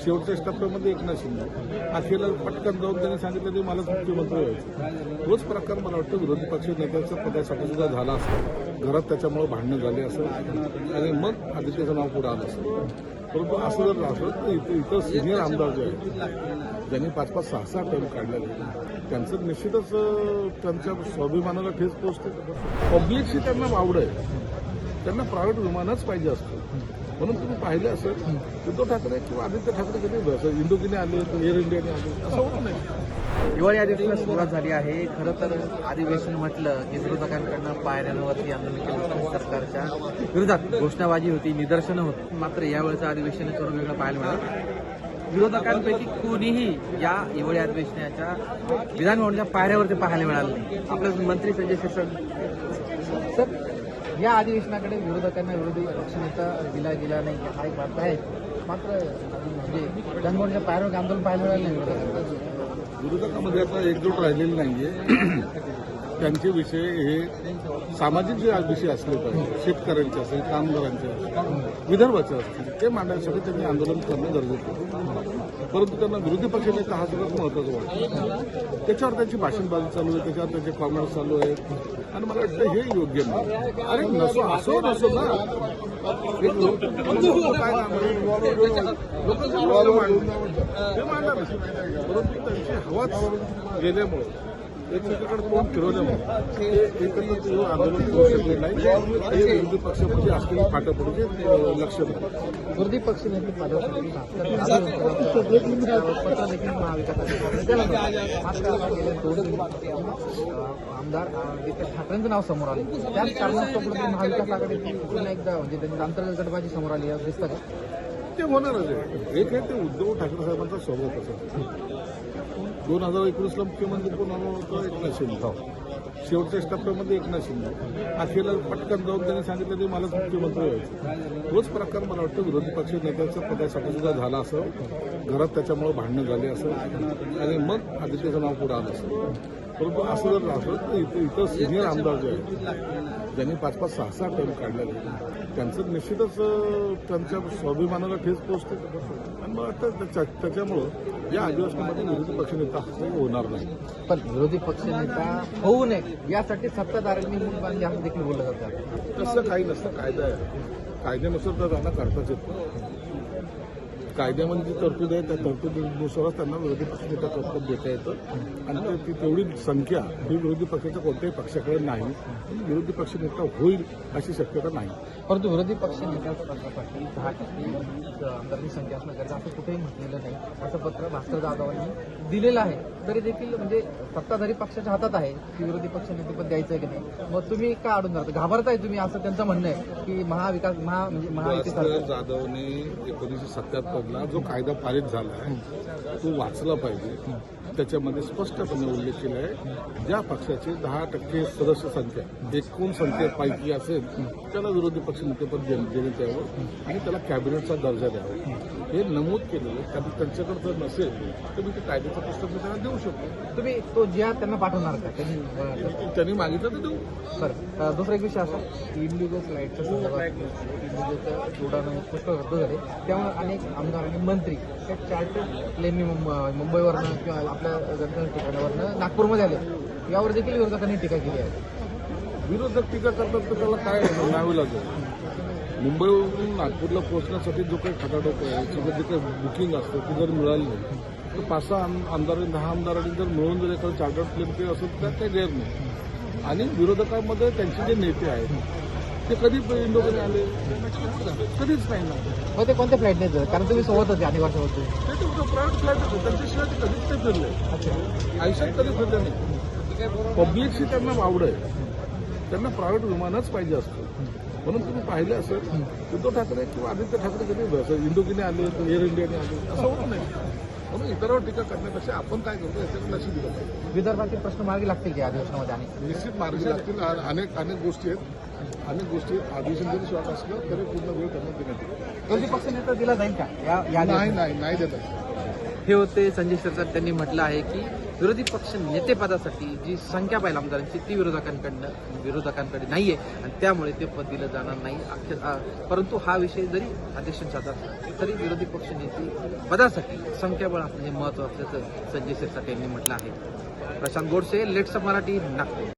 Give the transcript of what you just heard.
शेवटच्या टप्प्यामध्ये एकनाथ शिंदे अखेरला पटकन जाऊन त्यांनी सांगितलं की मलाच मुख्यमंत्री व्हायचं. तोच प्रकार मला वाटतं विरोधी पक्ष नेत्याच्या पदासाठी सुद्धा झाला असं, घरात त्याच्यामुळे भांडणं झाली असं आणि मग आदित्यचं नाव पुढे आलं असं. परंतु असं जर असलं तर इथं सिनियर आमदार जे आहेत ज्यांनी 5-5, 6-6 टर्म काढलेले त्यांचं निश्चितच त्यांच्या स्वाभिमानाला ठेच पोचते. पब्लिकशी त्यांना वावड आहे, त्यांना प्रायव्हेट विमानच पाहिजे असतं. म्हणून तुम्ही पाहिलं असेल उद्धव ठाकरे किंवा आदित्य ठाकरे कधी इंडोकीने आले तर एअर इंडियाने आले असं होत नाही. हिवाळी अधिवेशनाला सुरुवात झाली आहे. खरं तर अधिवेशन म्हटलं की विरोधकांकडनं पायऱ्यांवरती आंदोलन केलं, सरकारच्या विरोधात घोषणाबाजी होती, निदर्शनं होती. मात्र यावेळेचं अधिवेशन थोडं वेगळं पाहायला मिळालं. विरोधकांपैकी कोणीही या हिवाळी अधिवेशनाच्या विधानभवनाच्या पायऱ्यावरती पाहायला मिळालं नाही. आपले मंत्री संजय शिरसाट सर, या अधिवेशनाकडे विरोधकांना विरोधी पक्षनेता दिला गेला नाही हा एक बात आहे. मात्र म्हणजे विधानभवनाच्या पायऱ्यावर आंदोलन पाहायला मिळालं नाही विरोधकांना. विरोधकामध्ये आता एकजूट राहिलेली नाहीये. त्यांचे विषय हे सामाजिक जे विषय असले पाहिजे, शेतकऱ्यांचे असेल, कामगारांचे असेल, विदर्भाचे असतील, ते मांडण्यासाठी त्यांनी आंदोलन करणं गरजेचं आहे. परंतु त्यांना विरोधी पक्षनेता हा सगळ्यात महत्त्वाचा वाटतो. त्याच्यावर त्यांची भाषणबाजी चालू आहे, त्याच्यावर त्यांचे कॉमेंट्स चालू आहेत आणि मला वाटतं हे योग्य नाही. अरे नसो असो नसो ना, ते मांडणार परंतु त्यांची हवाच गेल्यामुळे एकमेकांकडे कोण फिरवल्यामुळे ते एकत्र आंदोलन करू शकले नाही. हे विरोधी पक्षामध्ये असलेली फाटा पडून लक्ष नाही. विरोधी पक्ष नेते पदासाठी पत्र देखील महाविकास आमदार आदित्य ठाकरेंचं नाव समोर आलं. त्याच कारणास्तव महाविकास आघाडी पुन्हा एकदा म्हणजे त्यांची अंतर्गत गटबाजी समोर आली दिसतं का? ते होणारच आहे. एक आहे ते उद्धव ठाकरे साहेबांचा स्वभाव कसा. 2019ला मुख्यमंत्री कोण होतं? एकनाथ शिंदे. शेवटच्या टप्प्यामध्ये एकनाथ शिंदे अखेरला पटकन जाऊन त्यांनी सांगितलं की मलाच मुख्यमंत्री व्हायचं. तोच प्रकार मला वाटतं विरोधी पक्ष नेत्याच्या पदासाठी सुद्धा झाला असं, घरात त्याच्यामुळे भांडणं झाली असं आणि मग आदित्यचं नाव पुढे आलं असं. परंतु असं जर असलं तर इथं सिनियर आमदार जे आहेत ज्यांनी 5-5, 6-6 टर्म काढलेले त्यांचं निश्चितच त्यांच्या स्वाभिमानाला ठेच पोचते आणि मला वाटतं त्याच्यामुळं या अधिवेशनामध्ये विरोधी पक्षनेता होणार नाही. पण विरोधी पक्षनेता होऊ नये यासाठी सत्ताधाऱ्यांनी मूळ बांधले असं देखील बोललं जातं. तसं काही नसतं. कायदा आहे, कायद्यानुसार तर त्यांना करताच येत. कायद्यामध्ये जी तरतूद आहे त्या तरतुदीनुसारच त्यांना विरोधी पक्षनेता पद देता येतं आणि ती तेवढी संख्या ही विरोधी पक्षाच्या कोणत्याही पक्षाकडे नाही. विरोधी पक्षनेता होईल अशी शक्यता नाही. परंतु विरोधी पक्ष नेत्यासाठी 10% आमदारांची संख्या असणं गरजेचं असं कुठेही म्हटलेलं नाही. असं पत्र भास्कर जाधवांनी दिलेलं आहे. तरी देखील म्हणजे सत्ताधारी पक्षाच्या हातात आहे की विरोधी पक्ष नेतेपद द्यायचं आहे की नाही. मग तुम्ही का अडून जाता, घाबरताय तुम्ही असं त्यांचं म्हणणं आहे की महाविकास भास्कर जाधवने 1977ला जो कायदा पारित झाला आहे तो वाचला पाहिजे. त्याच्यामध्ये स्पष्टपणे उल्लेख केला आहे ज्या पक्षाची 10% सदस्य संख्या एकूण संख्येपैकी असेल त्याला विरोधी पक्ष नेतेपद देण्यात यावं आणि त्याला कॅबिनेटचा दर्जा द्यावा हे नमूद केलेलं आहे. कारण त्यांच्याकडे जर नसेल तर मी ते कायद्याचं पुस्तक मी त्यांना देऊ शकतो. तुम्ही तो ज्या त्यांना पाठवणार का? त्यांनी मागितलं तर देऊ. सर, दुसरा एक विषय असा की इंडिगो फ्लाईटच्या संदर्भात इंडिगोच्या उड्डाणं पुष्कळ रद्द झाले त्यामुळे अनेक आमदार आणि मंत्री त्या चार्टर्ड प्लेननी मुंबईवरनं किंवा आपल्या ठिकाणावरनं नागपूरमध्ये आले. यावर देखील विरोधकांनी टीका केली आहे. विरोधक टीका करतात तर त्याला काय नावे लागेल. मुंबईवरून नागपूरला पोहोचण्यासाठी जो काही खटाटोप आहे किंवा जे काही बुकिंग असतं ते जर मिळालं नाही तर 5-6 आमदार 10 आमदारांनी जर मिळून जर एखादं चार्टर्ड प्लेन काही असेल तर त्यात काही गैर नाही. आणि विरोधकांमध्ये त्यांचे जे नेते आहेत ते कधी इंडोकडे आले कधीच नाही ना. मग ते कोणत्या फ्लाईट नाही कारण तुम्ही सोबत होते अनेक वर्षापासून. ते प्रायव्हेट फ्लाईट होते त्यांच्याशिवाय ते कधीच नाही फिरले. आयुष्यात कधी फिरले नाही. पब्लिकशी त्यांना वावड आहे, त्यांना प्रायव्हेट विमानच पाहिजे असतं. म्हणून तुम्ही पाहिलं असेल उद्धव ठाकरे किंवा आदित्य ठाकरे कधी इंडोकीने आले तर एअर इंडियाने आले असं होत नाही. म्हणून इतरांवर टीका करण्यापेक्षा आपण काय करतो याच्याकडे लक्ष दिलं पाहिजे. विदर्भातील प्रश्न मार्गी लागतील की अधिवेशनामध्ये आणि निश्चित मार्गी लागतील. अनेक गोष्टी आहेत. अधिवेशन जरी शॉर्ट असलं तरी पूर्ण वेळ करण्यात देण्यात येईल. विरोधी पक्ष नेता दिला जाईल का? नाही देतात. हे होते संजय शिरसाट. त्यांनी म्हटलं आहे की विरोधी पक्ष नेतेपदासाठी जी संख्या पाहिजे आमदारांची ती विरोधकांकडे नाहीये आणि त्यामुळे ते पद दिलं जाणार नाही. परंतु हा विषय जरी अध्यक्षांचा असला तरी विरोधी पक्ष नेते पदासाठी संख्याबळ असणे महत्त्व असल्याचं संजय शिरसाट यांनी म्हटलं आहे. Prashant Godse, let's up Marathi, Nagpur.